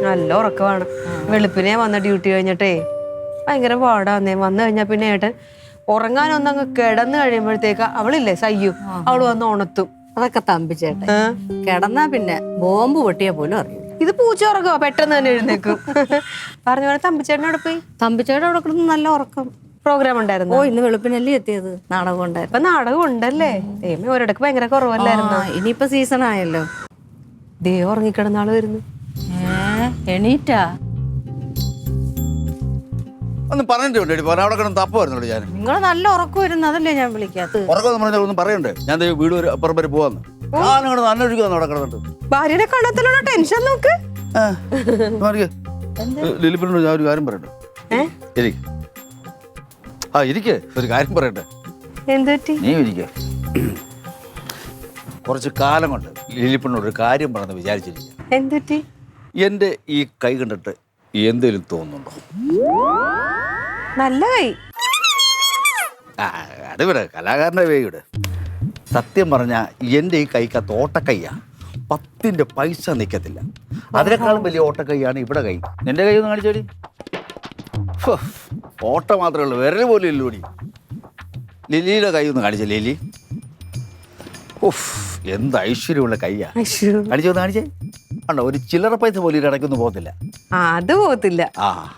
നല്ല ഉറക്കമാണ്. വെളുപ്പിനെ വന്ന ഡ്യൂട്ടി കഴിഞ്ഞിട്ടേ ഭയങ്കര പാടാന്നേ. വന്നു കഴിഞ്ഞാ പിന്നെ ഏട്ടൻ ഉറങ്ങാനൊന്നങ്ങ് കിടന്നു കഴിയുമ്പോഴത്തേക്ക് അവളില്ലേ സയ്യു, അവള് വന്ന് ഉണത്തും. അതൊക്കെ തമ്പിച്ചേട്ടൻ കിടന്നാ പിന്നെ ബോംബ് പൊട്ടിയാ പോലും അറിയും. ഇത് പൂച്ച ഉറങ്ങുക പെട്ടെന്ന് തന്നെ എഴുന്നേക്കും. പറഞ്ഞ പോലെ തമ്പിച്ചേട്ടനോട് പോയി. തമ്പിച്ചേട്ടൻ അവിടെ കിടന്ന് നല്ല ഉറക്കം. പ്രോഗ്രാം ഉണ്ടായിരുന്നു. ഇന്ന് വെളുപ്പിനല്ലേ എത്തിയത്. നാടകം ഉണ്ടായിരുന്നു. ഇപ്പൊ നാടകം ഉണ്ടല്ലേ? ദൈവമേ, ഒരിടക്ക് ഭയങ്കര കുറവല്ലായിരുന്നു. ഇനിയിപ്പൊ സീസൺ ആയല്ലോ. ദേ ഉറങ്ങിക്കിടന്ന ആള് വരുന്നു. എണീറ്റാ ഒന്ന് പറഞ്ഞിട്ടുണ്ട്. അവിടെ കിടന്ന് തപ്പ വരുന്നുണ്ട്. ഞാൻ നിങ്ങൾ നല്ല ഉറക്കം വരുന്നു, അതല്ലേ ഞാൻ വിളിക്കാത്ത. ഉറക്കം പറഞ്ഞാൽ ഒന്നും പറയണ്ടേ? ഞാൻ വീട് അപ്പുറം വരെ പോവാന്ന്. ഞാനിവിടെ നല്ല ഒഴുകുന്നു അവിടെ കിടന്നിട്ട്. ഭാര്യനെ കാണാത്തല്ലോടെ ടെൻഷൻ നോക്ക്. ലിലിപ്പിനോട് ഞാൻ ഒരു കാര്യം പറയട്ടെ. ഇരിക്കേ, ഒരു കാര്യം പറയട്ടെ. എന്തുപറ്റി? നീ ഇരിക്കേ. കുറച്ച് കാലം കൊണ്ട് ലിലിപ്പിനോട് ഒരു കാര്യം പറഞ്ഞ് വിചാരിച്ചിരിക്കുക. എന്തുപറ്റി? എന്റെ ഈ കൈ കണ്ടിട്ട് എന്തേലും തോന്നുന്നുണ്ടോ? നല്ല കൈ. അതിവിടെ കലാകാരന്റെ വേയുടെ. സത്യം പറഞ്ഞാ എന്റെ ഈ കൈക്കകത്ത് ഓട്ടക്കയ്യാ. 10 പൈസ നിൽക്കത്തില്ല. അതിനേക്കാളും വലിയ ഓട്ടക്കൈയാണ് ഇവിടെ കൈ. നിന്റെ കൈ ഒന്ന് കാണിച്ചോടി. ഓട്ട മാത്രമേ ഉള്ളൂ, വിരൽ പോലും ഇല്ലൂടി. ലിലിയുടെ കൈ ഒന്ന് കാണിച്ച ലിലി. എന്ത് ഐശ്വര്യമുള്ള കയ്യാ. കാണിച്ചോന്ന് കാണിച്ചേ. ഉണ്ടോ, ഒരു ചില്ലറ പൈസ പോലും ഇടയ്ക്കൊന്നും പോകത്തില്ല. അത് പോകത്തില്ല.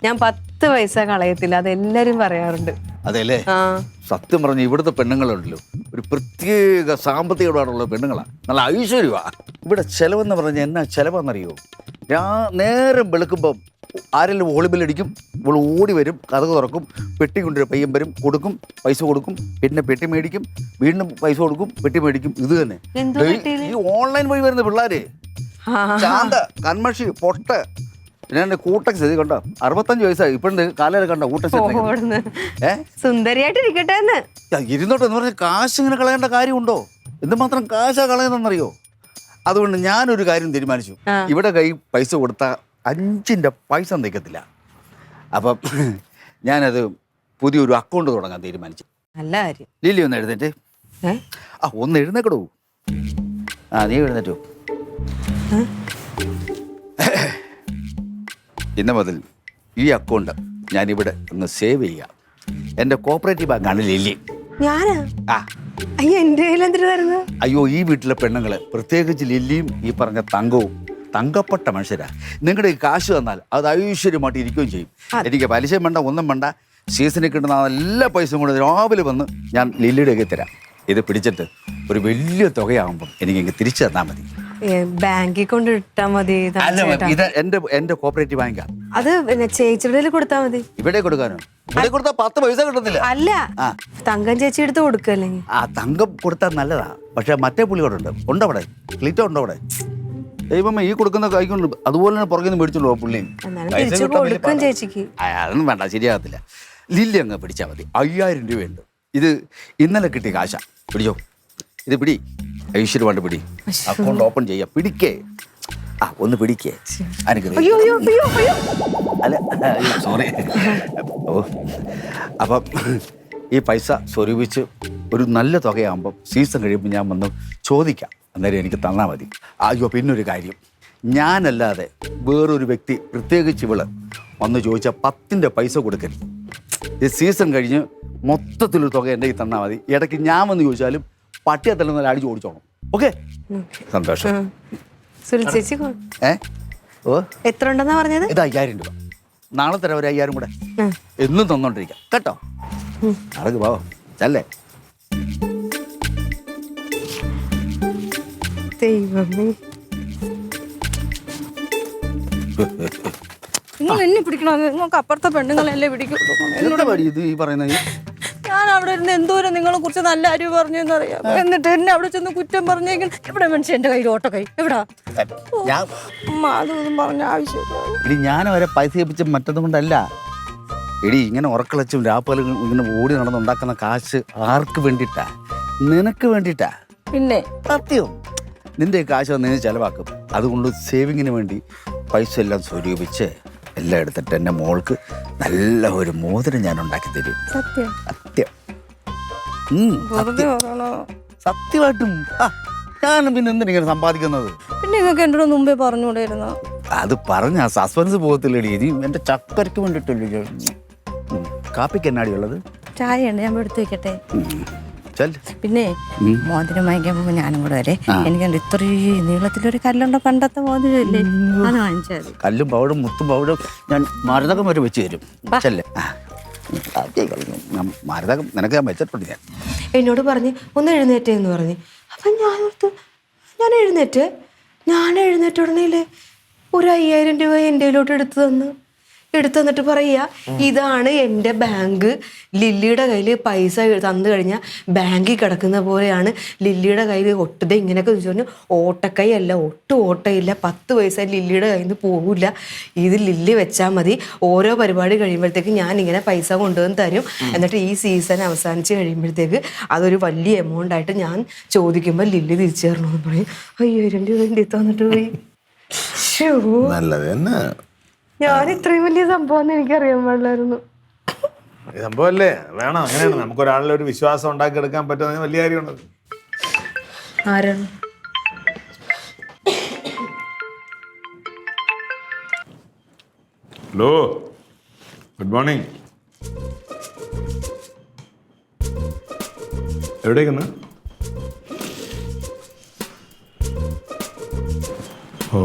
ഞാൻ 10 പൈസ കളയത്തില്ല, അതെല്ലാരും പറയാറുണ്ട്. അതെല്ലേ? സത്യം പറഞ്ഞ ഇവിടുത്തെ പെണ്ണുങ്ങളുണ്ടല്ലോ, ഒരു പ്രത്യേക സാമ്പത്തിക ഇടപാടുള്ള പെണ്ണുങ്ങളാണ്. നല്ല ഐശ്വര്യമാ. ഇവിടെ ചെലവെന്ന് പറഞ്ഞാൽ എന്നാ ചെലവെന്നറിയോ? നേരം വെളുക്കുമ്പം ആരെങ്കിലും ഹോളിബില്ലടിക്കും, ഇവൾ ഓടി വരും, കഥക് തുറക്കും, പെട്ടി കൊണ്ടുവരും, പയ്യൻ വരും, കൊടുക്കും, പൈസ കൊടുക്കും, പിന്നെ പെട്ടി മേടിക്കും, വീണ്ടും പൈസ കൊടുക്കും, പെട്ടി മേടിക്കും. ഇത് തന്നെ ഈ ഓൺലൈൻ വഴി വരുന്ന പിള്ളേര്. ചാന്ത, കൺമഷി, പൊട്ട. പിന്നെ എന്റെ കൂട്ടക്സ് ഇത് കണ്ടോ, 65 വയസ്സായി ഇപ്പഴ് കാലം കണ്ടോ കൂട്ടക്സ്. സുന്ദരിയായിട്ട് ഇരിക്കട്ടെ എന്ന് ഇരുന്നോട്ടെന്ന് പറഞ്ഞ കാശ് ഇങ്ങനെ കളയേണ്ട കാര്യമുണ്ടോ? എന്തുമാത്രം കാശാ കളയുന്നറിയോ? അതുകൊണ്ട് ഞാനൊരു കാര്യം തീരുമാനിച്ചു. ഇവിടെ കൈ പൈസ കൊടുത്താൽ 5 പൈസ നിൽക്കത്തില്ല. അപ്പം ഞാനത് പുതിയൊരു അക്കൗണ്ട് തുടങ്ങാൻ തീരുമാനിച്ചു. നല്ല കാര്യം. ലില്ലി ഒന്ന് എഴുന്നേറ്റ്. ഒന്ന് എഴുന്നേക്കടൂ. നീ എഴുന്നേറ്റോ. ഇന്ന് മുതൽ ഈ അക്കൗണ്ട് ഞാനിവിടെ ഒന്ന് സേവ് ചെയ്യാം. എൻ്റെ കോപ്പറേറ്റീവ് ബാങ്കാണ് ലില്ലി. ഞാനാ? അയ്യോ, എൻ്റെ കയ്യിൽ എന്തിനായിരുന്നു? അയ്യോ, ഈ വീട്ടിലെ പെണ്ണുങ്ങള്, പ്രത്യേകിച്ച് ലില്ലിയും ഈ പറഞ്ഞ തങ്കവും തങ്കപ്പെട്ട മനുഷ്യരാ. നിങ്ങളുടെ ഈ കാശ് തന്നാൽ അത് ഐശ്വര്യമായിട്ട് ഇരിക്കുകയും ചെയ്യും. എനിക്ക് പലിശയും വേണ്ട, ഒന്നും വേണ്ട. സീസണിൽ കിട്ടുന്ന എല്ലാ പൈസയും കൂടെ രാവിലെ വന്ന് ഞാൻ ലില്ലിയുടെ കയ്യിൽ തരാം. ഇത് പിടിച്ചിട്ട് ഒരു വലിയ തുകയാകുമ്പം എനിക്ക് തിരിച്ചു തന്നാൽ മതി. ബാങ്കിൽ കൊണ്ട് ഇട്ടാ മതി. ഇത് എന്റെ കോപ്പറേറ്റീവ് ബാങ്കാണ്. അത് ചേച്ചിയുടെ കൊടുത്താ മതി. ഇവിടെ കൊടുക്കാനോ? ഇവിടെ കൊടുത്താൽ 10 പൈസ കിട്ടത്തില്ല. അല്ല, തങ്കം ചേച്ചി എടുത്ത് കൊടുക്കല്ലെങ്കിൽ. തങ്കം കൊടുത്താൽ നല്ലതാ. പക്ഷെ മറ്റേ പുള്ളിയോടുണ്ട്. ഉണ്ടവിടെ ക്ലിറ്റോ ഉണ്ടോ അവിടെ? ദൈവമേ, ഈ കൊടുക്കുന്ന കൈക്കൊണ്ട് അതുപോലെ തന്നെ പുറകെ നിന്ന് മേടിച്ചോളൂ പുള്ളി. ചേച്ചിക്ക് അതൊന്നും വേണ്ട, ശരിയാകത്തില്ല. ലില്ലി അങ്ങ് പിടിച്ചാൽ മതി. 5000 രൂപയുണ്ട്. ഇത് ഇന്നലെ കിട്ടിയ കാശാ. പിടിച്ചോ, ഇത് പിടി. ഐശ്വര്യമായിട്ട് പിടി. അക്കൗണ്ട് ഓപ്പൺ ചെയ്യാം. പിടിക്കേ. ഒന്ന് പിടിക്കേ. അല്ല, സോറി. അപ്പം ഈ പൈസ സ്വരൂപിച്ച് ഒരു നല്ല തുകയാകുമ്പം സീസൺ കഴിയുമ്പോൾ ഞാൻ വന്ന് ചോദിക്കാം. അന്നേരം എനിക്ക് തന്നാൽ മതി. അയ്യോ, പിന്നൊരു കാര്യം, ഞാനല്ലാതെ വേറൊരു വ്യക്തി, പ്രത്യേകിച്ച് ഇവള് വന്ന് ചോദിച്ചാൽ 10 പൈസ കൊടുക്കരുത്. ഈ സീസൺ കഴിഞ്ഞ് മൊത്തത്തിലൊരു തുക എൻ്റെ കയ്യിൽ തന്നാൽ മതി. ഇടയ്ക്ക് ഞാൻ വന്ന് ചോദിച്ചാലും പട്ടിയെ തല്ലുന്ന അടിച്ച് ഓടിച്ചോണം. ഓക്കെ? സന്തോഷം. എത്ര ഉണ്ടെന്നാ പറഞ്ഞത്? ഇത് 5000 രൂപ. നാളെ തരാം ഒരു 5000 കൂടെ. എന്നും തന്നോണ്ടിരിക്കാം കേട്ടോ. നടക്ക് പോവാം. ചല്ലേ. നിങ്ങൾ എന്നെ പിടിക്കണോ? നിങ്ങൾക്ക് അപ്പുറത്തെ പെണ്ണുങ്ങളല്ലേ പിടിക്കും. ഞാൻ അവിടെ ഇരുന്ന് എന്തോരം നിങ്ങളെ കുറിച്ച് നല്ല അറിവ് പറഞ്ഞു എന്നറിയാം. എന്നിട്ട് എന്നെ അവിടെ ചെന്ന് കുറ്റം പറഞ്ഞേക്കും. എവിടെ മനുഷ്യൻ എൻ്റെ കയ്യിൽ ഓട്ടക്കൈ എവിടാ? അതൊന്നും പറഞ്ഞ ആവശ്യമില്ല. ഞാൻ അവരെ പൈസ ഏൽപ്പിച്ച മറ്റൊന്നും കൊണ്ടല്ല. എടി, ഇങ്ങനെ ഉറക്കളച്ചും രാപ്പകലും ഇങ്ങനെ ഓടി നടന്നുണ്ടാക്കുന്ന കാശ് ആർക്ക് വേണ്ടിയിട്ടാ? നിനക്ക് വേണ്ടിയിട്ടാ. പിന്നെ സത്യം, നിന്റെ കാശ് നീ ചെലവാക്കും. അതുകൊണ്ട് സേവിങ്ങിന് വേണ്ടി പൈസ എല്ലാം സ്വരൂപിച്ച് എല്ലാം എടുത്തിട്ട് എൻ്റെ മോൾക്ക് നല്ല ഒരു മോതിരം ഞാൻ ഉണ്ടാക്കി തരും. സത്യം. സത്യം. സത്യമായിട്ടും ഞാനും പിന്നെ എന്തിനാണ് സമ്പാദിക്കുന്നത്? പിന്നെ നിങ്ങൾക്ക് എൻ്റെ മുമ്പേ പറഞ്ഞുകൂടായിരുന്നോ? അത് പറഞ്ഞ സസ്പെൻസ് പോകത്തില്ലടി. ഇനി എൻ്റെ ചക്കരയ്ക്ക് വേണ്ടിയിട്ടല്ലേ. കാപ്പിക്ക് എന്നാടി ഉള്ളത്? ചായ ഉണ്ട്, ഞാൻ എടുത്ത് വെക്കട്ടെ. പിന്നെ മോതിരം വാങ്ങിക്കാൻ പോകുമ്പോൾ ഞാനും കൂടെ വരെ. എനിക്ക് ഇത്രയും നീളത്തിലൊരു കല്ലുണ്ടോ, പണ്ടത്തെ മോതിരം ഇല്ലേ, അത് വാങ്ങിച്ചാൽ മതി. കല്ലും പൗഡും മുത്തും പൗഡും ഞാൻ മരുതകം വരെ വെച്ച് തരും. ചെല്ലേ മരുതകം നിനക്ക് ഞാൻ വെച്ചിട്ടുണ്ട്. ഞാൻ എന്നോട് പറഞ്ഞ് ഒന്ന് എഴുന്നേറ്റേ എന്ന് പറഞ്ഞ്. അപ്പം ഞാൻ എഴുന്നേറ്റ ഉടനെ ഒരു 5000 രൂപ എൻ്റെ കയ്യിലോട്ട് എടുത്തു തന്നിട്ട് പറയുക, ഇതാണ് എൻ്റെ ബാങ്ക്. ലില്ലിയുടെ കയ്യിൽ പൈസ തന്നു കഴിഞ്ഞാൽ ബാങ്കിൽ കിടക്കുന്ന പോലെയാണ് ലില്ലിയുടെ കയ്യിൽ ഒട്ടത്. ഇങ്ങനെയൊക്കെ ചോദിച്ചു. ഓട്ടക്കൈ അല്ല, ഒട്ടും ഓട്ടയില്ല, 10 പൈസ ലില്ലിയുടെ കയ്യിൽ നിന്ന് പോകില്ല. ഇത് ലില്ലി വെച്ചാൽ മതി. ഓരോ പരിപാടി കഴിയുമ്പോഴത്തേക്ക് ഞാൻ ഇങ്ങനെ പൈസ കൊണ്ടുവന്ന് തരും. എന്നിട്ട് ഈ സീസൺ അവസാനിച്ച് കഴിയുമ്പോഴത്തേക്ക് അതൊരു വലിയ എമൗണ്ട് ആയിട്ട് ഞാൻ ചോദിക്കുമ്പോൾ ലില്ലി തിരിച്ചു തരണമെന്ന് പറയും. 5000 രൂപ എൻ്റെ തന്നിട്ട് പോയി. ഞാൻ ഇത്രയും വലിയ സംഭവം എനിക്കറിയാൻ പാടില്ലായിരുന്നു. സംഭവല്ലേ വേണം, അങ്ങനെയാണ്. നമുക്ക് ഒരാളിലെ ഒരു വിശ്വാസം ഉണ്ടാക്കിയെടുക്കാൻ പറ്റുന്ന വലിയ കാര്യമാണ്. ആരാണ്? Hello, good morning. എവിടേക്കാണ്? ഓ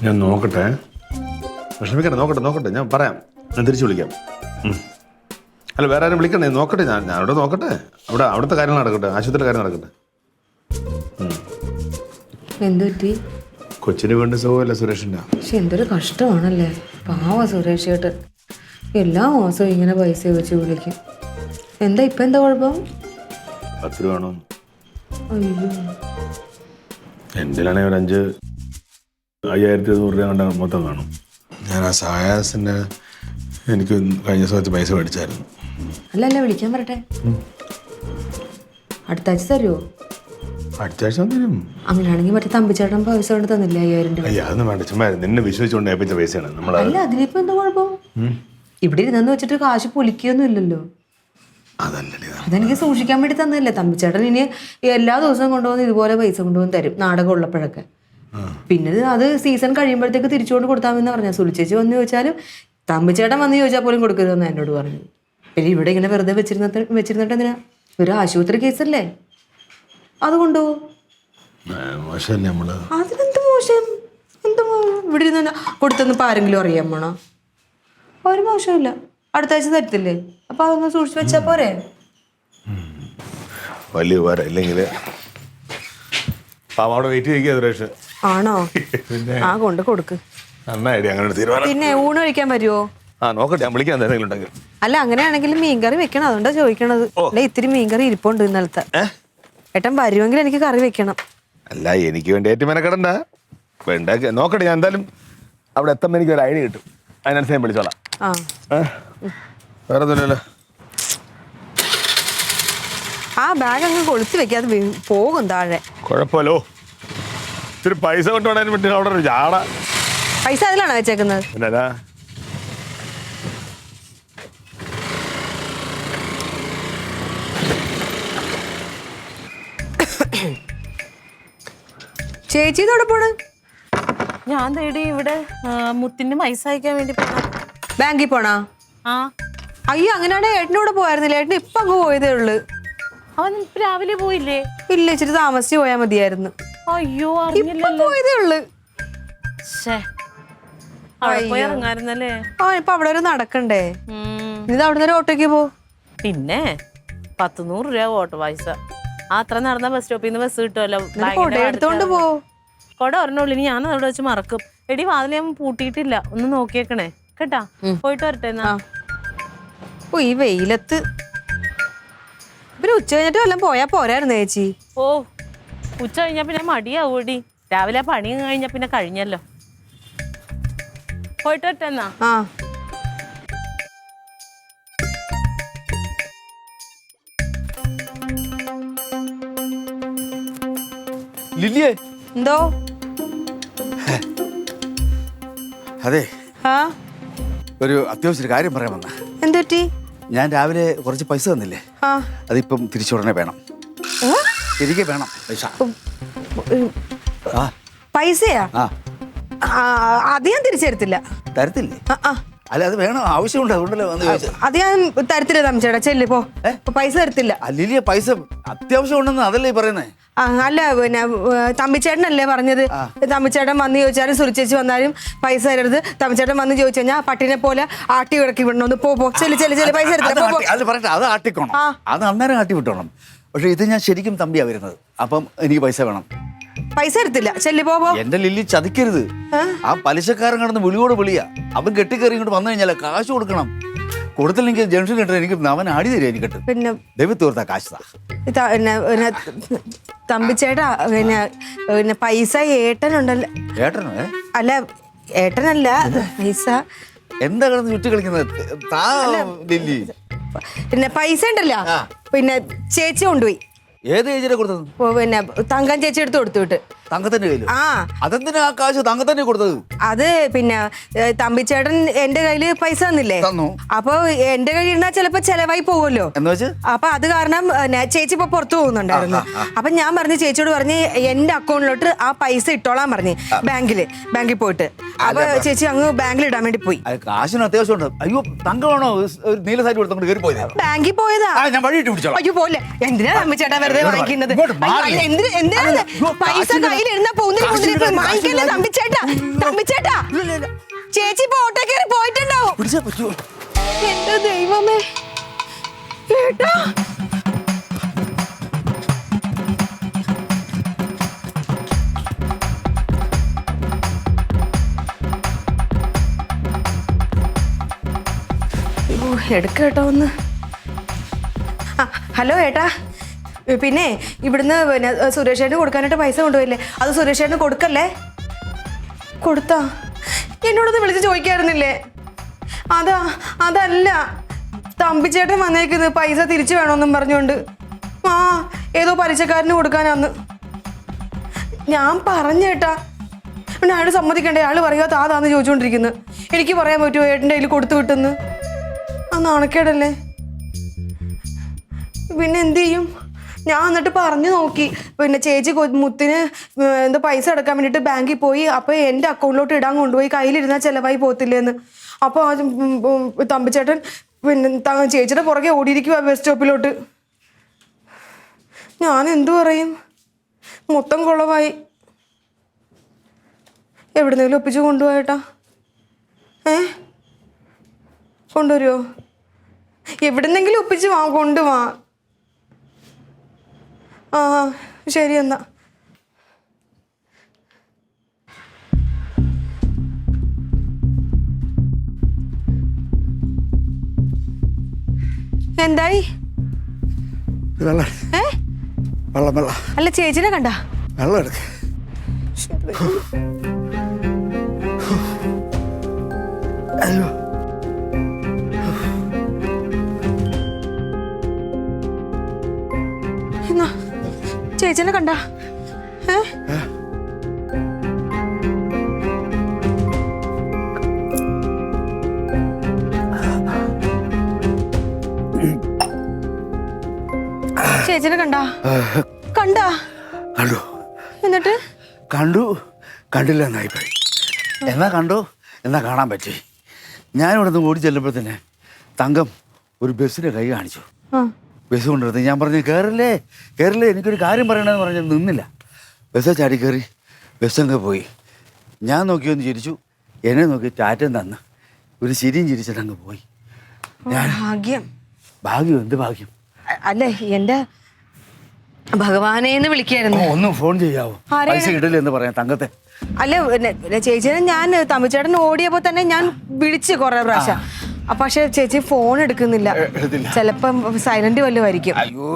ഞാൻ നോക്കട്ടെ, വിഷമിക്കട്ടെ, നോക്കട്ടെ, ഞാൻ പറയാം, ഞാൻ തിരിച്ചു വിളിക്കാം. അല്ല വേറെ ആരും വിളിക്കണ്ടേ, നോക്കട്ടെ, ഞാൻ അവിടെ നോക്കട്ടെ. അവിടുത്തെ കാര്യങ്ങൾ നടക്കട്ടെ, ആശുപത്രിയിലെ കാര്യം നടക്കട്ടെ. എന്തുപറ്റി? കൊച്ചിന് വേണ്ടി സുഖമല്ല സുരേഷിൻ്റെ. പക്ഷെ എന്തൊരു കഷ്ടമാണല്ലേ, പാവ സുരേഷ് ചേട്ടൻ. എല്ലാ മാസവും ഇങ്ങനെ പൈസ വെച്ച് വിളിക്കും. എന്താ കുഴപ്പം? 10 രൂപ വേണോ? അയ്യോ, എൻ്റെ ആണെങ്കിൽ ഒരു 5,200 രൂപ കണ്ട മൊത്തം കാണും. ഞാൻ ആ സായാസിൻ്റെ എനിക്ക് കഴിഞ്ഞ സമയത്ത് പൈസ മേടിച്ചായിരുന്നു. അല്ല വിളിക്കാൻ പറട്ടെ. അടുത്ത ആഴ്ച തരുമോ? അടുത്ത ആഴ്ച തരും. അങ്ങനെയാണെങ്കിൽ മറ്റേ തമ്പിച്ചേട്ടൻ പൈസ കൊണ്ട് തന്നില്ലേ 5000 രൂപ? അയ്യോ അതൊന്നും വേണ്ട, ചുമ്മാ നിന്നെ വിശ്വസിച്ചുകൊണ്ട് ഏൽപ്പിച്ച പൈസയാണ് നമ്മൾ. അല്ല അതിലിപ്പോ എന്താ കുഴപ്പം? ഇവിടെ ഇരുന്നെന്ന് വെച്ചിട്ട് കാശ് പൊലിക്കൊന്നും ഇല്ലല്ലോ. അതല്ലേ, അതെനിക്ക് സൂക്ഷിക്കാൻ വേണ്ടി തന്നതല്ലേ. തമ്പിച്ചേട്ടൻ ഇനി എല്ലാ ദിവസവും കൊണ്ടുവന്ന് ഇതുപോലെ പൈസ കൊണ്ടുവന്ന് തരും, നാടകം ഉള്ളപ്പോഴൊക്കെ. പിന്നെ അത് സീസൺ കഴിയുമ്പോഴത്തേക്ക് തിരിച്ചുകൊണ്ട് കൊടുത്താമെന്ന് പറഞ്ഞാൽ. സുലിച്ചേച്ചി വന്ന് ചോദിച്ചാലും തമ്പിച്ചേട്ടൻ വന്ന് ചോദിച്ചാൽ പോലും കൊടുക്കരുതെന്ന് എന്നോട് പറഞ്ഞു. പിന്നെ ഇവിടെ ഇങ്ങനെ വെറുതെ വെച്ചിരുന്നിട്ട് എന്തിനാ? ഒരു ആശുപത്രി കേസല്ലേ, അത് കൊണ്ടുപോകും. അതിനെന്ത് മോശം? ഇവിടെ ഇരുന്ന് കൊടുത്തെന്ന് ഇപ്പം ആരെങ്കിലും അറിയാൻ പോണോ? ഒരു മോശമില്ല. അടുത്ത ആഴ്ച തരത്തില്ലേ? അപ്പൊ അതൊന്ന് സൂക്ഷിച്ച് വെച്ചാ പോരെ? വലിയ ഉപകാരം. ഇല്ലെങ്കിൽ അവിടെ വെയിറ്റ് ചെയ്യുക സുരേഷ്. ആണോ? ആ കൊണ്ട് കൊടുക്ക്. നന്നായിട്ട് അങ്ങനെ തീരുമാനം. പിന്നെ ഊണ് കഴിക്കാൻ വരുമോ? നോക്കട്ടെ, ഞാൻ വിളിക്കാൻ എന്തെങ്കിലും ഉണ്ടെങ്കിൽ. അല്ല അങ്ങനെയാണെങ്കിൽ മീൻകറി വെക്കണം, അതുകൊണ്ടാ ചോദിക്കണത്. അല്ല ഇത്തിരി മീൻകറി ഇരിപ്പുണ്ട് ഇന്നലത്തെ. ഏട്ടൻ വരുമെങ്കിൽ എനിക്ക് കറി വെക്കണം. അല്ല എനിക്ക് വേണ്ടി ഏറ്റവും മെനക്കെടണ്ട, വേണ്ട നോക്കട്ടെ. ഞാൻ എന്തായാലും അവിടെ എത്തുമ്പോൾ എനിക്ക് ഒരു ഐഡിയ കിട്ടും, അതിനനുസരിച്ച് ഞാൻ വിളിച്ചോളാം. വേറെ ഒന്നുമില്ലല്ലോ. ആ ബാഗ് അങ്ങ് കൊളുത്തി വെക്കാതെ പോകും താഴെ. കുഴപ്പമല്ലോ, ഇത്തിരി പൈസ കൊണ്ടുപോകാൻ പറ്റും. അവിടെ ഒരു ജാട. പൈസ അതിലാണോ വെച്ചേക്കുന്നത്? പിന്നല്ല. ചേച്ചി ഇതോടെ പോണ്? ഞാൻ തേടി ഇവിടെ മുത്തിന്റെ പൈസ അയക്കാൻ വേണ്ടി ബാങ്കിൽ പോണാ? അയ്യോ അങ്ങനെയാണെ ഏട്ടനൂടെ പോയായിരുന്നില്ല. ഏട്ടൻ ഇപ്പൊ അങ്ങ് പോയതേ ഉള്ളു. അവൻ രാവിലെ പോയില്ലേ? ഇല്ല, ഇച്ചിരി താമസിച്ച് പോയാ മതിയായിരുന്നു. അയ്യോ പോയതേ ഉള്ളു. ഇറങ്ങായിരുന്നല്ലേ? ഇപ്പൊ അവിടെ വരെ നടക്കണ്ടേ? ഇത് അവിടെ നിന്ന് ഓട്ടോയ്ക്ക് പോ. പിന്നെ 100 രൂപ ഓട്ടോ പൈസ. അത്ര നടന്ന ബസ് സ്റ്റോപ്പിൽ നിന്ന് ബസ് കിട്ടുമല്ലോ. എടുത്തോണ്ട് പോ. കൊട ഒരെണ്ണുള്ളൂ, ഇനി ഞാൻ അവിടെ വെച്ച് മറക്കും. എടി വാതിൽ ഞാൻ പൂട്ടിയിട്ടില്ല, ഒന്ന് നോക്കിയേക്കണേ കേട്ടാ. പോയിട്ട് വരട്ടെ എന്നാ. ഓ ഈ വെയിലത്ത് ഇവര് ഉച്ച കഴിഞ്ഞിട്ട് വല്ലതും പോയാ പോരായിരുന്നു ചേച്ചി. ഓ ഉച്ച കഴിഞ്ഞാ പിന്നെ മടിയാവൂടി. രാവിലെ പണി കഴിഞ്ഞാ പിന്നെ കഴിഞ്ഞല്ലോ. പോയിട്ട് വരട്ടെ എന്നാ. ലില്ലിയേ. എന്തോ? അതെ, ഒരു അത്യാവശ്യ കാര്യം പറയാൻ വന്ന. എന്തുപറ്റി? ഞാൻ രാവിലെ കുറച്ച് പൈസ തന്നില്ലേ, അതിപ്പം തിരിച്ചുടനെ വേണം. എനിക്ക് വേണം പൈസ. ആ പൈസയാ? ആ അത് ഞാൻ തിരിച്ചെടുത്തില്ല. തരത്തില്ലേ? ആ അല്ല അത് വേണം, ആവശ്യമുണ്ട്, അതുകൊണ്ടല്ലേ വന്ന് ചോദിച്ചത്. അത് ഞാൻ തരത്തില്ല തമ്മിച്ചേട്ടാ, ചെല്ല് പോ. പൈസ തരത്തില്ല. അല്ലിയ പൈസ അത്യാവശ്യം ഉണ്ടെന്ന് അതല്ലേ ഈ പറയുന്നത്? അല്ല പിന്നെ തമ്മിച്ചേട്ടനല്ലേ പറഞ്ഞത്, തമ്മിച്ചേട്ടൻ വന്ന് ചോദിച്ചാലും സുരിച്ചേച്ചി വന്നാലും പൈസ തരരുത്. തമ്മിച്ചേട്ടൻ വന്ന് ചോദിച്ചു കഴിഞ്ഞാൽ പട്ടിനെ പോലെ ആട്ടി ഇറക്കി വിടണമെന്ന്. പോ ചെല്ല് പൈസ തരത്തില്ല. അത് പറയട്ടെ, അത് ആട്ടിക്കോണം, അത് അന്നേരം ആട്ടി വിട്ടോണം. പക്ഷെ ഇത് ഞാൻ ശരിക്കും തമ്പിയാ വരുന്നത്, അപ്പം എനിക്ക് പൈസ വേണം. പൈസ തരത്തില്ല, ചെല്ല് പോ. എന്റെ ലില്ലി ചതിക്കരുത്. ആ പലിശക്കാരൻ കടന്ന് വിളിയോട് വിളിയാ. അവൻ കെട്ടിക്കയറി ഇങ്ങോട്ട് വന്നു കഴിഞ്ഞാൽ കാശ് കൊടുക്കണം. കൊടുത്തില്ലെങ്കിൽ ജംഗ്ഷൻ ഇട്ടാ എനിക്ക് അവൻ ആടി തരിക എനിക്കിട്ട്. പിന്നെ ദൈവത്ത് ഓർത്താ കാശ് തമ്പിച്ചേട്ടാ. പിന്നെ പൈസ ഏട്ടനുണ്ടല്ലോ. ഏട്ടനോ? അല്ല ഏട്ടനല്ല, പൈസ എന്താ കിടന്ന് ചുറ്റി കളിക്കുന്നത്? താ ലില്ലി. പിന്നെ പൈസ ഉണ്ടല്ലോ, പിന്നെ ചേച്ചി കൊണ്ടുപോയി. ഏത് ഏജിനെ കൊടുത്തത്? പിന്നെ തങ്കം ചേച്ചി എടുത്ത് കൊടുത്തു വിട്ട്. തങ്കത്തിന്റെ കയ്യിൽ? ആ. അതെന്തിനാ ആ കാശ് തങ്കത്തന്നെ കൊടുത്തത്? അത് പിന്നെ തമ്പിച്ചേട്ടൻ എന്റെ കയ്യില് പൈസ തന്നില്ലേ, തന്നു. അപ്പൊ എന്റെ കയ്യിൽ ഇരുന്നാ ചിലപ്പോ ചെലവായി പോകുമല്ലോ എന്ന് വെച്ച് അപ്പൊ അത് കാരണം ചേച്ചി ഇപ്പൊ പുറത്തു പോകുന്നുണ്ടായിരുന്നു. അപ്പൊ ഞാൻ പറഞ്ഞു, ചേച്ചിയോട് പറഞ്ഞ് എന്റെ അക്കൗണ്ടിലോട്ട് ആ പൈസ ഇട്ടോളാൻ പറഞ്ഞു, ബാങ്കിൽ പോയിട്ട്. അപ്പൊ ചേച്ചി അങ്ങ് ബാങ്കിൽ ഇടാൻ വേണ്ടി പോയി. കാശിന് അത്യാവശ്യം ഉണ്ട്. അയ്യോ തങ്കമാണോ നീല സൈഡ് കൊടുത്തോണ്ട് കയറി പോയത്? ബാങ്കിൽ പോയതാ. ഞാൻ വഴിയിട്ട് പിടിച്ചോളാം. അയ്യോ പോലെ, എന്തിനാ തമ്പിച്ചേട്ടാ വെറുതെ വാങ്ങിക്കുന്നത്? എന്തിനാ പൈസ കയ്യിലിരുന്നാ വാങ്ങിക്കല്ലേ തമ്പിച്ചേട്ടാ? തമ്പിച്ചേട്ടാ, ചേച്ചി ഇപ്പൊ ഓട്ടോ കയറി പോയിട്ടുണ്ടാവും. പിടിച്ചാ പറ്റുമോ? എന്റെ ദൈവമേ ഏട്ടാ. എടുക്കേട്ടോ ഒന്ന്. ഹലോ ഏട്ടാ, പിന്നെ ഇവിടുന്ന് പിന്നെ സുരേഷേട്ടന് കൊടുക്കാനായിട്ട് പൈസ കൊണ്ടുപോയില്ലേ, അത് സുരേഷേട്ടന് കൊടുക്കല്ലേ? കൊടുത്താ? എന്നോടൊന്ന് വിളിച്ച് ചോദിക്കായിരുന്നില്ലേ? അതല്ല, തമ്പിച്ചേട്ടൻ വന്നേക്കുന്നത് പൈസ തിരിച്ചു വേണമെന്നും പറഞ്ഞുകൊണ്ട്. ഏതോ പലിശക്കാരന് കൊടുക്കാനാന്ന് ഞാൻ പറഞ്ഞേട്ടാ. പിന്നെ അയാൾ സമ്മതിക്കണ്ടേ? അയാൾ പറയുക താതാന്ന് ചോദിച്ചുകൊണ്ടിരിക്കുന്നു. എനിക്ക് പറയാൻ പറ്റുമോ ഏട്ടൻ്റെ കയ്യിൽ കൊടുത്തു വിട്ടെന്ന്? ആ നാണക്കേടല്ലേ? പിന്നെ എന്ത് ചെയ്യും? ഞാൻ എന്നിട്ട് പറഞ്ഞു നോക്കി, പിന്നെ ചേച്ചി മുത്തിന് എന്താ പൈസ അടക്കാൻ വേണ്ടിയിട്ട് ബാങ്കിൽ പോയി. അപ്പോൾ എൻ്റെ അക്കൗണ്ടിലോട്ട് ഇടാൻ കൊണ്ടുപോയി, കയ്യിലിരുന്നാൽ ചിലവായി പോകത്തില്ലെന്ന്. അപ്പോൾ തമ്പിച്ചേട്ടൻ പിന്നെ ചേച്ചിയുടെ പുറകെ ഓടിയിരിക്കുക ബസ് സ്റ്റോപ്പിലോട്ട്. ഞാൻ എന്തു പറയും? മൊത്തം കുളമായി. എവിടുന്നെങ്കിലും ഒപ്പിച്ച് കൊണ്ടുപോയേട്ടാ. കൊണ്ടുവരുമോ? എവിടുന്നെങ്കിലും ഒപ്പിച്ച് കൊണ്ടുവാ. ആ ശരി എന്നാ. എന്തായി? അല്ല ചേച്ചിനെ കണ്ട? വെള്ളം എടുക്ക. അയ്യോ എന്നാ ചേച്ചിനെ കണ്ട? ചേച്ചിനെ കണ്ടാ? കണ്ടാ? കണ്ടു. എന്നിട്ട് കണ്ടില്ല എന്നായിപ്പോയി. എന്നാ കണ്ടു, എന്നാ കാണാൻ പറ്റി. ഞാനിവിടെ നിന്ന് ഓടി ചെല്ലുമ്പോഴത്തേനെ തങ്കം ഒരു ബസ്സിൻ്റെ കൈ കാണിച്ചു. ബസ് കൊണ്ടുവരുന്നത് ഞാൻ പറഞ്ഞു കയറില്ലേ എനിക്കൊരു കാര്യം പറയണമെന്ന് പറഞ്ഞാൽ നിന്നില്ല. ബസ് ചാടി കയറി, ബസ്സങ്ങ് പോയി. ഞാൻ നോക്കിയൊന്ന് ചിരിച്ചു, എന്നെ നോക്കി ടാറ്റം തന്ന് ഒരു ചിരിയും ചിരിച്ചിട്ട് അങ്ങ് പോയി. ഭാഗ്യം എന്ത് ഭാഗ്യം? അല്ലേ എൻ്റെ ഭഗവാനേന്ന് വിളിക്കായിരുന്നു. ഒന്ന് ഫോൺ ചെയ്യാവോ? പൈസ ഇടല് എന്ന് പറയാം തങ്കത്തെ. അല്ല ചേച്ചിനെ ഞാൻ തമ്മിച്ചേട്ടൻ ഓടിയപ്പോ തന്നെ ഞാൻ വിളിച്ചു കുറെ പ്രാവശ്യം. പക്ഷെ ചേച്ചി ഫോൺ എടുക്കുന്നില്ല. ചിലപ്പം സൈലന്റ് വല്ലതും ആയിരിക്കും. അയ്യോ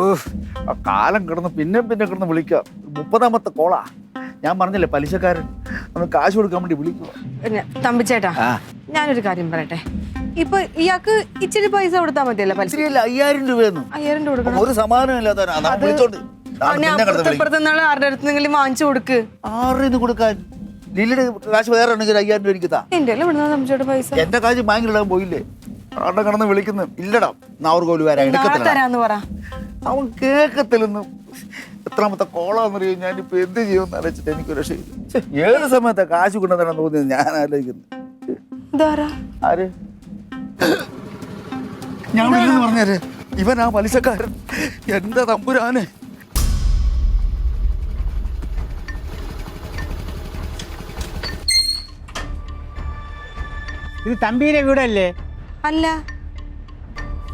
കാലം കിടന്ന് പിന്നെ കിടന്ന് വിളിക്കാം. 30ാമത്തെ കോളാ. ഞാൻ പറഞ്ഞില്ലേ പലിശക്കാരൻ ഒന്ന് കാശ് കൊടുക്കാൻ വേണ്ടി വിളിക്കുക. തമ്പിച്ചേട്ടാ, ഞാനൊരു കാര്യം പറയട്ടെ. ഇപ്പൊ ഇയാൾക്ക് ഇച്ചിരി പൈസ കൊടുത്താൽ മതിയല്ലോ? പലിശ 5000 രൂപയൊന്നും 5000 രൂപ കൊടുക്കണം. ഒരു സമാധാനം ഇല്ലാത്ത ആരുടെ അടുത്തെങ്കിലും വാങ്ങിച്ചു കൊടുക്ക്. ആരുടെ കൊടുക്കാൻ? ലില്ലിയുടെ കാശ് വേറെ ഉണ്ടെങ്കിൽ 5000 രൂപ എനിക്ക് താ. എന്റെ തമ്മിച്ചേട്ട പൈസ എന്റെ കാശ് ബാങ്കിലിടാൻ പോയില്ലേ? അണ്ണൻ കിടന്ന് വിളിക്കുന്നു ഇല്ലടാ നാവർകോല് വരാൻ നാളെ എടുക്കത്തില്ല. തരാന്ന് പറ. അവൻ കേൾക്കത്തില്ലെന്ന്. എത്രാമത്തെ കോളാന്നറിയോ? ഞാനിപ്പോ എന്ത് ചെയ്യുമെന്ന് ആലോചിച്ചിട്ട് എനിക്കൊരു രക്ഷയില്ല. ഏത് സമയത്താ കാശ് കൊണ്ടുതരാൻ തോന്നിയത് ഞാൻ ആലോചിക്കുന്നു. ഇതാരാ? ആര്? ഞാൻ വിളിയെന്ന് പറഞ്ഞാല് ഇവൻ ആ പലിശക്കാരൻ. എന്റെ തമ്പുരാനെ. ഇത് തമ്പീരെ വീടല്ലേ? അല്ല,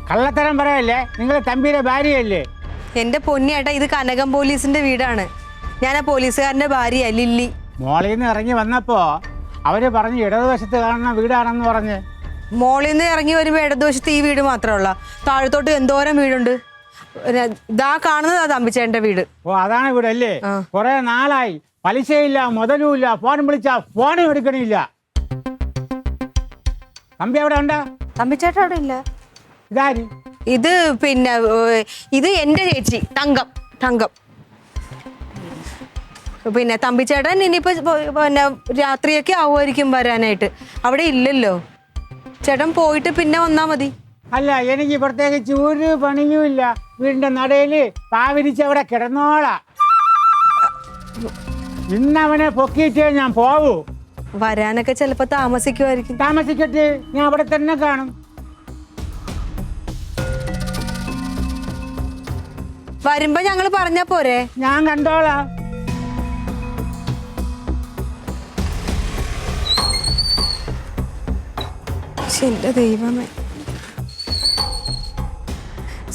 കള്ളത്തരം പറയല്ലേ? നിങ്ങൾ തമ്പീരെ ഭാര്യയല്ലേ? എന്റെ പൊന്നിയേട്ടാ, ഇത് കനകം പോലീസിന്റെ വീടാണ്. ഞാൻ ആ പോലീസുകാരന്റെ ഭാര്യ ലില്ലി. മോളിൽ നിന്ന് ഇറങ്ങി വന്നപ്പോ അവര് പറഞ്ഞു ഇടതുവശത്ത് കാണുന്ന വീടാണെന്ന് പറഞ്ഞ്. മോളിൽ നിന്ന് ഇറങ്ങി വരുമ്പോ ഇടതുവശത്ത് ഈ വീട് മാത്രമല്ല, താഴത്തോട്ട് എന്തോരം വീടുണ്ട്. ഇതാ കാണുന്നതാ തമ്പിച്ചേട്ടന്റെ വീട്. ഓ, അതാണ് വീടല്ലേ? ആ. കുറെ നാളായി പലിശയില്ല, മുതലുമില്ല, ഫോൺ വിളിച്ചാ ഫോണും എടുക്കണില്ല. തമ്പി അവിടെ ഉണ്ടാ? തമ്പിച്ചേട്ടൻ അവിടെ ഇല്ല. ഇതാര്? ഇത് പിന്നെ ഇത് എന്റെ ചേച്ചി തങ്കം. തങ്കം പിന്നെ തമ്പിച്ചേട്ടൻ ഇനിയിപ്പോ പിന്നെ രാത്രിയൊക്കെ ആവുമായിരിക്കും വരാനായിട്ട്. അവിടെ ഇല്ലല്ലോ. ചേട്ടൻ പോയിട്ട് പിന്നെ വന്നാ മതി. അല്ല, എനിക്ക് പ്രത്യേകിച്ച് ഒരു പണിയും ഇല്ല. വീടിന്റെ നടയില് പാവിരിച്ച് അവിടെ കിടന്നോളാ. ഇന്നവനെ പൊക്കിയിട്ടേ ഞാൻ പോവൂ. വരാനൊക്കെ ചിലപ്പോ താമസിക്കുമായിരിക്കും. താമസിക്കട്ടെ, ഞാൻ അവിടെ തന്നെ കാണും. വരുമ്പോ ഞങ്ങള് പറഞ്ഞാ പോരെ? ഞാൻ കണ്ടോളാം. എന്റെ ദൈവമേ,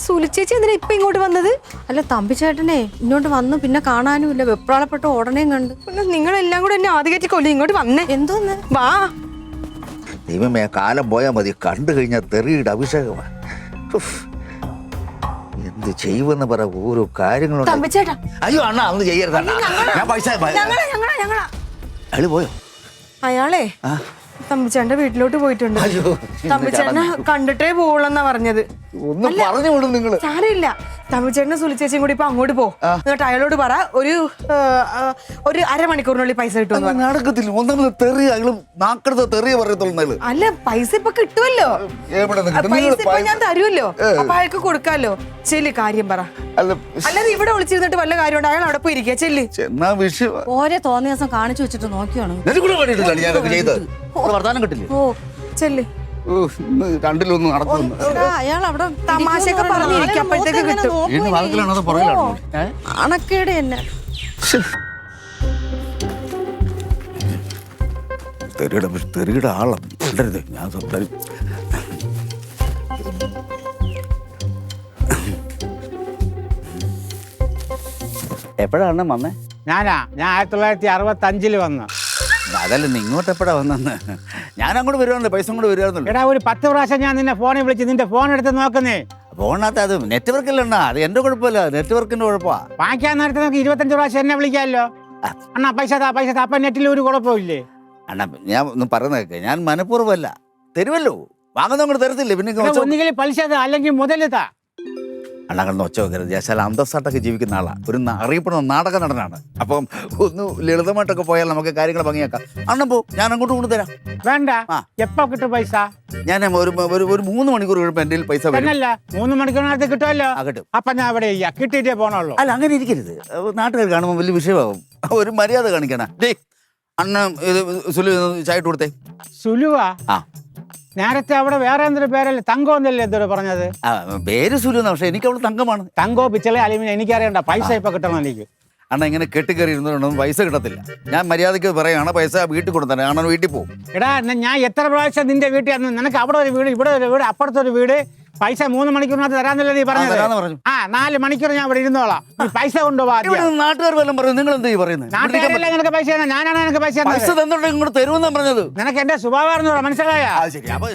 സുലിച്ചേച്ചി എന്തിനാ ഇപ്പൊ ഇങ്ങോട്ട് വന്നത്? അല്ല തമ്പിച്ചേട്ടനെ ഇങ്ങോട്ട് വന്നു, പിന്നെ കാണാനും ഇല്ല. വെപ്രാളപ്പെട്ട് ഉടനെയും കണ്ടു. പിന്നെ നിങ്ങളെല്ലാം കൂടെ എന്നെ ആദ്യമായിട്ട് കൊല്ലം ഇങ്ങോട്ട് വന്നേ. എന്തോന്ന്? വാ. ദൈവമേ, കാലം പോയാൽ മതി. കണ്ടു കഴിഞ്ഞാൽ തെറിയുടെ അഭിഷേകമാണ്. എന്ത് ചെയ്യുമെന്ന് പറ. ഓരോ കാര്യങ്ങളുണ്ട്. തമ്പിച്ചേട്ടാ, അയ്യോ അണ്ണ, അന്ന് ചെയ്യരുത് അണ്ണാ. ഞാൻ പൈസ ഞങ്ങളാ അയാള് പോയോ? അയാളെ തമ്പിച്ചേട്ടന്റെ വീട്ടിലോട്ട് പോയിട്ടുണ്ട്. അയ്യോ, തമ്പിച്ചേട്ടനെ കണ്ടിട്ടേ പോവുള്ളെന്നാ പറഞ്ഞത്. ഒന്ന് പറഞ്ഞു വിടും നിങ്ങള്. സാരമില്ല, തമ്പിച്ചേട്ടനും സുലിച്ചേച്ചിയും കൂടി ഇപ്പൊ അങ്ങോട്ട് പോ. എന്നിട്ട് അയാളോട് പറ ഒരു അരമണിക്കൂറിനുള്ളിൽ പൈസ കിട്ടും. നടക്കത്തില്ല. ഒന്നാമത് തെറിയ അയാള് നാക്കെടുത്ത തെറിയ പറയത്തുള്ളൂ. അല്ല, പൈസ ഇപ്പൊ കിട്ടുമല്ലോ. പൈസ ഇപ്പൊ ഞാൻ തരുമല്ലോ. അപ്പൊ അയാൾക്ക് കൊടുക്കാലോ. ചെല്ലി കാര്യം പറ. അല്ലാതെ ഇവിടെ ഒളിച്ചിരുന്നിട്ട് വല്ല കാര്യമുണ്ട്? അയാൾ അവിടെ പോയി ഇരിക്കുക. ചെല്ലി. എന്നാ വിഷയം ഓരോ തോന്നിയ ദിവസം കാണിച്ചു വെച്ചിട്ട് നോക്കിയാണ്. ഞാനൊക്കെ ചെയ്തത്. വർത്താനം കിട്ടില്ലേ? ഓ, ചെല്ലി. രണ്ടിലൊന്നും നടക്കുന്നു. അയാൾ അവിടെ തമാശയൊക്കെ പറഞ്ഞിരിക്കും, അപ്പോഴത്തേക്ക് കിട്ടും. വാക്കിലാണോ പുറകിലാണോ? അണക്കേട് തന്നെ. തെറിയുടെ ആളം ഇടരുത്. ഞാൻ സംസാരിക്കും. എപ്പോഴാണ് വന്നേ? ഞാൻ 1965 വന്നു. അതല്ല, ഇങ്ങോട്ട് എപ്പോഴാ വന്നെന്ന്. ഞാൻ അങ്ങോട്ട് വരുവാണല്ലോ, പൈസ അങ്ങോട്ട് വരുവാന്നല്ലോ. എടാ, ഒരു 10 പ്രാവശ്യം ഞാൻ നിന്നെ ഫോണിൽ വിളിച്ച് നിന്റെ ഫോൺ എടുത്ത് നോക്കുന്നേ. ഫോണിനകത്ത് അത് നെറ്റ്വർക്ക് ഇല്ലണ്ണ. അത് എന്റെ കുഴപ്പമില്ല, നെറ്റ്വർക്കിന്റെ കുഴപ്പമാ. വാങ്ങിക്കാൻ നേരത്തെ നമുക്ക് 25 പ്രാവശ്യം എന്നെ വിളിക്കാമല്ലോ. അണ്ണാ പൈസ താ, പൈസ താ. അപ്പൊ നെറ്റിൽ ഒരു കുഴപ്പമില്ലേ? അണ്ണാ, ഞാൻ ഒന്നും പറയുന്നതൊക്കെ ഞാൻ മനഃപൂർവ്വമല്ല. തരുമല്ലോ, വാങ്ങുന്ന അങ്ങോട്ട് തരത്തില്ലേ. പിന്നെ ഒന്നുകിൽ പലിശ താ, അല്ലെങ്കിൽ മുതല് താ. അണ്ണാ കിടന്ന് ഒച്ച വെക്കരുത്. ജാശാല അന്തസ്സായിട്ടൊക്കെ ജീവിക്കുന്ന ആളാ. ഒരു അറിയപ്പെടുന്ന നാടക നടനാണ്. അപ്പം ഒന്ന് ലളിതമായിട്ടൊക്കെ പോയാൽ നമുക്ക് കാര്യങ്ങൾ ഭംഗിയാക്കാം. അണ്ണൻ പോ, ഞാൻ അങ്ങോട്ട് കൊണ്ടുതരാം. വേണ്ട, എപ്പോ കിട്ടും പൈസ? ഞാൻ ഒരു 3 മണിക്കൂർ കഴിയുമ്പോൾ എന്റെ പൈസ വരും. തന്നല്ല, 3 മണിക്കൂറിനകത്ത് കിട്ടുമല്ലോ. കിട്ടും. അപ്പൊ ഞാൻ അവിടെ കിട്ടിയിട്ടേ പോണുള്ളൂ. അല്ല, അങ്ങനെ ഇരിക്കരുത്. നാട്ടുകാർ കാണുമ്പോൾ വലിയ വിഷയമാകും. ഒരു മര്യാദ കാണിക്കണം. ഡേ അണ്ണ, ഇത് സുലു ചായ ഇട്ട് കൊടുത്തേ. സുലുവാ? ആ, നേരത്തെ അവിടെ വേറെ എന്തൊരു പേരല്ലേ, തങ്കോ എന്നല്ലേ എന്തോ പറഞ്ഞത്? പേര് സുലു എന്നാ, പക്ഷെ എനിക്ക് അവള് തങ്കമാണ്. തങ്കോ പിച്ചളെ അലുമിനിയം എനിക്കറിയണ്ട. പൈസ ഇപ്പൊ കിട്ടണം എനിക്ക്. അണ്ണ ഇങ്ങനെ കെട്ടിക്കയറി ഇരുന്നതുകൊണ്ടൊന്നും പൈസ കിട്ടത്തില്ല. ഞാൻ മര്യാദയ്ക്ക് പറയാണ്, പൈസ വീട്ടിൽ കൊടുത്തേ. അണ്ണൻ വീട്ടിൽ പോകും. എടാ, ഞാൻ എത്ര പ്രാവശ്യം നിന്റെ വീട്ടിൽ വന്നു. നിനക്ക് അവിടെ ഒരു വീട്, ഇവിടെ ഒരു വീട്, അപ്പുറത്തൊരു വീട്. പൈസ 3 മണിക്കൂറിനകത്ത് തരാന്നല്ലേ നീ പറഞ്ഞത്? 4 മണിക്കൂർ ഞാൻ ഇവിടെ ഇരുന്നോളാം. നീ പൈസ കൊണ്ടുപോകാ. നാട്ടുകാർ വല്ലതും പറയും. നിങ്ങൾ എന്താ പറയുന്നത്? നാട്ടുകാരല്ലേ നിനക്ക് പൈസ തരാം? ഞാനാണ് നിനക്ക് പൈസ പൈസ തന്നോണ്ട് ഇങ്ങോട്ട് തരുമെന്നാ പറഞ്ഞത്. നിനക്ക് എന്റെ സ്വഭാവം മനസ്സിലായ? ശരി. അപ്പൊ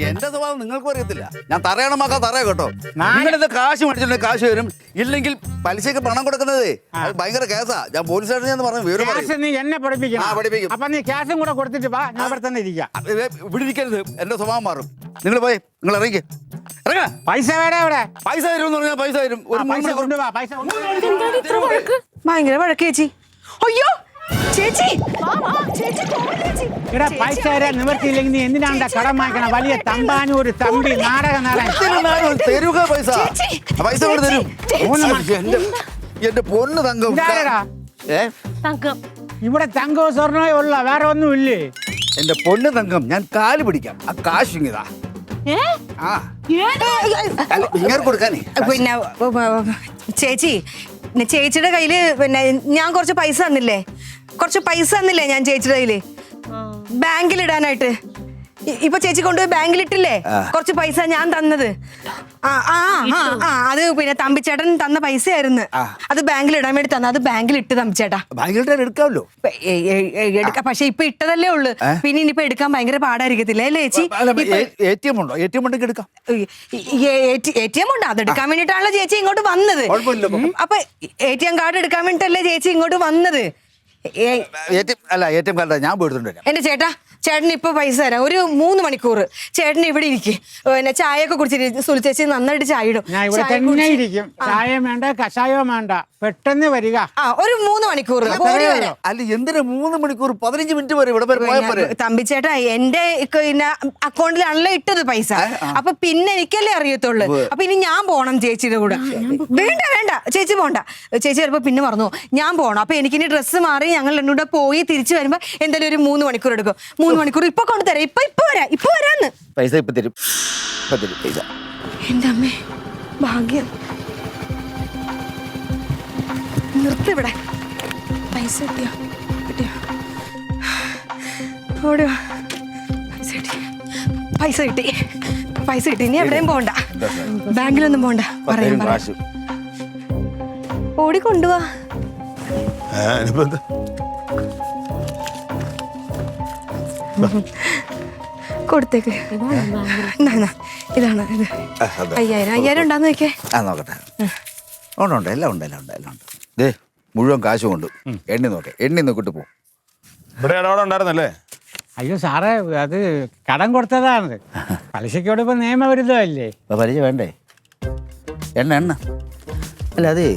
എന്റെ സ്വഭാവം നിങ്ങൾക്കും അറിയത്തില്ല. ഞാൻ തറയണമാക്കാ തറയോ കേട്ടോ. നിങ്ങളെന്താ കാശ് മേടിച്ചിട്ടുണ്ടെങ്കിൽ കാശ് വരും. ഇല്ലെങ്കിൽ പലിശക്ക് പണം കൊടുക്കുന്നത് അത് ഭയങ്കര കേസാ. ഞാൻ പോലീസ് സ്റ്റേഷനിൽ പറഞ്ഞു വിവരം. നീ എന്നെ പഠിപ്പിക്കണം. പഠിപ്പിക്കും. അപ്പൊ നീ ക്യാഷും കൂടെ കൊടുത്തിട്ട് വാ, ഞാൻ ഇവിടെ തന്നെ ഇരിക്കാം. ഇവിടെ ഇരിക്കരുത്, എന്റെ സ്വഭാവം മാറും. നിങ്ങൾ പോയി, നിങ്ങൾ ഇറങ്ങി ഇറങ്ങാ. പൈസ വേറെ എവിടെ? പൈസ തരും എന്ന് പറഞ്ഞാൽ പൈസ തരും. ഒരു പൈസ കൊണ്ടുപോവാ. പൈസ ഭയങ്കര വഴക്ക് ചേച്ചി. അയ്യോ, ചേച്ചി ചേച്ചി പോവല്ലേ ചേച്ചി? ഇവിടെ പൈസ തരാൻ നിവർത്തിയില്ലെങ്കിൽ നീ എന്തിനാണ്ടാ കടം വാങ്ങിക്കണം? വലിയ തമ്പാനും ഒരു തമ്പി നാടക നടൻ. തരുക പൈസ. പൈസ കൂടെ തരും. എന്റെ പൊണ്ണ് തങ്കം. ഇതാരെടാ? തങ്കം ഇവിടെ തങ്കവും സ്വർണ്ണവും ഉള്ള വേറെ ഒന്നുമില്ലേ? എന്റെ പൊണ്ണ് തങ്കം, ഞാൻ കാല് പിടിക്കാം. ആ കാശ് ഇങ്ങിതാ. ആ അല്ല, ഇങ്ങനെ കൊടുക്കാനേ. പിന്നെ ചേച്ചി ചേച്ചിയുടെ കയ്യില് പിന്നെ ഞാൻ കുറച്ച് പൈസ തന്നില്ലേ ഞാൻ ചേച്ചിയുടെ കയ്യില് ബാങ്കിലിടാനായിട്ട്. ഇപ്പൊ ചേച്ചി കൊണ്ടുപോയി ബാങ്കിലിട്ടില്ലേ കുറച്ച് പൈസ ഞാൻ തന്നത്. അത് പിന്നെ തമ്പിച്ചേട്ടൻ തന്ന പൈസയായിരുന്നു. അത് ബാങ്കിലിടാൻ വേണ്ടി തന്ന. അത് ബാങ്കിലിട്ട് തമ്പിച്ചേട്ടാ. ബാങ്കിലിട്ടാൽ എടുക്കാമല്ലോ. എടുക്കാം, പക്ഷെ ഇപ്പൊ ഇട്ടതല്ലേ ഉള്ളു. പിന്നെ ഇനിയിപ്പോ എടുക്കാൻ ഭയങ്കര പാടായിരിക്കത്തില്ലേ അല്ലേ ചേച്ചി? ATM ഉണ്ടോ? ATM ഉണ്ടെങ്കിൽ എടുക്കാം. ATM ഉണ്ട്. അതെടുക്കാൻ വേണ്ടിട്ടാണല്ലോ ചേച്ചി ഇങ്ങോട്ട് വന്നത്. അപ്പൊ ATM കാർഡ് എടുക്കാൻ വേണ്ടിട്ടല്ലേ ചേച്ചി ഇങ്ങോട്ട് വന്നത്? ATM കാർഡ് ഞാൻ പോയിട്ട് വരാം. എന്റെ ചേട്ടന് ഇപ്പൊ പൈസ തരാം. ഒരു 3 മണിക്കൂർ ചേട്ടൻ ഇവിടെ ഇരിക്കും. പിന്നെ ചായയൊക്കെ കുടിച്ചിട്ട് സുലു ചേച്ചി നന്നായിട്ട് ചായ ഇടും. ഞാൻ ഇവിടെ തന്നെ ഇരിക്കും. ചായയും വേണ്ട കഷായവും വേണ്ട, പെട്ടെന്ന് വരിക. ഒരു 3 മണിക്കൂർ. അല്ല എന്തിനാ 3 മണിക്കൂർ? 15 മിനിറ്റ് വരെ ഇവിടെ വരെ പോയാൽ പോരെ? തമ്പിച്ചേട്ടാ എന്റെ പിന്നെ അക്കൗണ്ടിലാണല്ലോ ഇട്ടത് പൈസ. അപ്പൊ പിന്നെ എനിക്കല്ലേ അറിയത്തുള്ളൂ. അപ്പൊ ഇനി ഞാൻ പോണം ചേച്ചിയുടെ കൂടെ. വേണ്ട ചേച്ചി പോണ്ട. ചേച്ചി ചിലപ്പോ പിന്നെ പറഞ്ഞു ഞാൻ പോണം. അപ്പൊ എനിക്കിനി ഡ്രസ്സ് മാറി ഞങ്ങൾ രണ്ടും കൂടെ പോയി തിരിച്ചു വരുമ്പോ എന്തായാലും ഒരു 3 മണിക്കൂർ എടുക്കും. 3 മണിക്കൂർ ഇപ്പൊ കൊണ്ടുതരാം. ഇപ്പൊ വരാന്ന്. പൈസ ഇപ്പൊ തരും. പൈസ. എന്റെ അമ്മേ ഭാഗ്യം. നിർത്തിവിടെ. പൈസ കിട്ടിയോ? ഓടുക. പൈസ കിട്ടി. ഇനി എവിടെയും പോണ്ട, ബാങ്കിലൊന്നും പോണ്ട. പറയാം ഓടിക്കൊണ്ടുവാ. കൊടുത്തേക്ക്. ഇതാണ് ഇത്. 5000 ഉണ്ടാന്ന് വെക്കേ. നോക്കട്ടെ. ഉണ്ട് എല്ലാം ഉണ്ട്. ദേ മുഴുവൻ കാശും ഉണ്ട്. എണ്ണി നോക്കിട്ട് പോകും. ഇവിടെ ഇടപാട് ഉണ്ടായിരുന്നല്ലേ? അയ്യോ സാറേ, അത് കടം കൊടുത്തതാണ്. പലിശക്കോട് ഇപ്പൊ നിയമവിരുദ്ധമല്ലേ? പലിശ വേണ്ടേ? എണ്ണ അല്ല അതെ,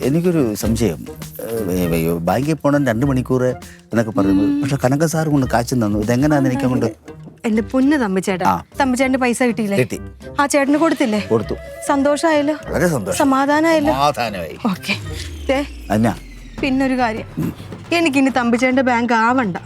എനിക്കൊരു സംശയം. ബാങ്കിൽ പോകണം 2 മണിക്കൂർ എന്നൊക്കെ പറയുന്നത്. പക്ഷെ കനക സാറ് കൊണ്ട് കാശ് തന്നു. ഇതെങ്ങനെയാന്ന് എനിക്ക് കൊണ്ട്. എന്റെ പൊന്ന് തമ്പിച്ചേട്ടാ, തമ്പിച്ചേട്ടന്റെ പൈസ കിട്ടിയില്ലേ? കിട്ടി. ആ ചേട്ടന് കൊടുത്തില്ലേ? കൊടുത്തു. സന്തോഷായല്ലോ? വളരെ സന്തോഷം. സമാധാനായല്ലോ? സമാധാനമായി. ഓക്കെ. അന്നാ പിന്നൊരു കാര്യം, എനിക്കിനി തമ്പിച്ചേട്ടന്റെ ബാങ്ക് ആവണ്ട.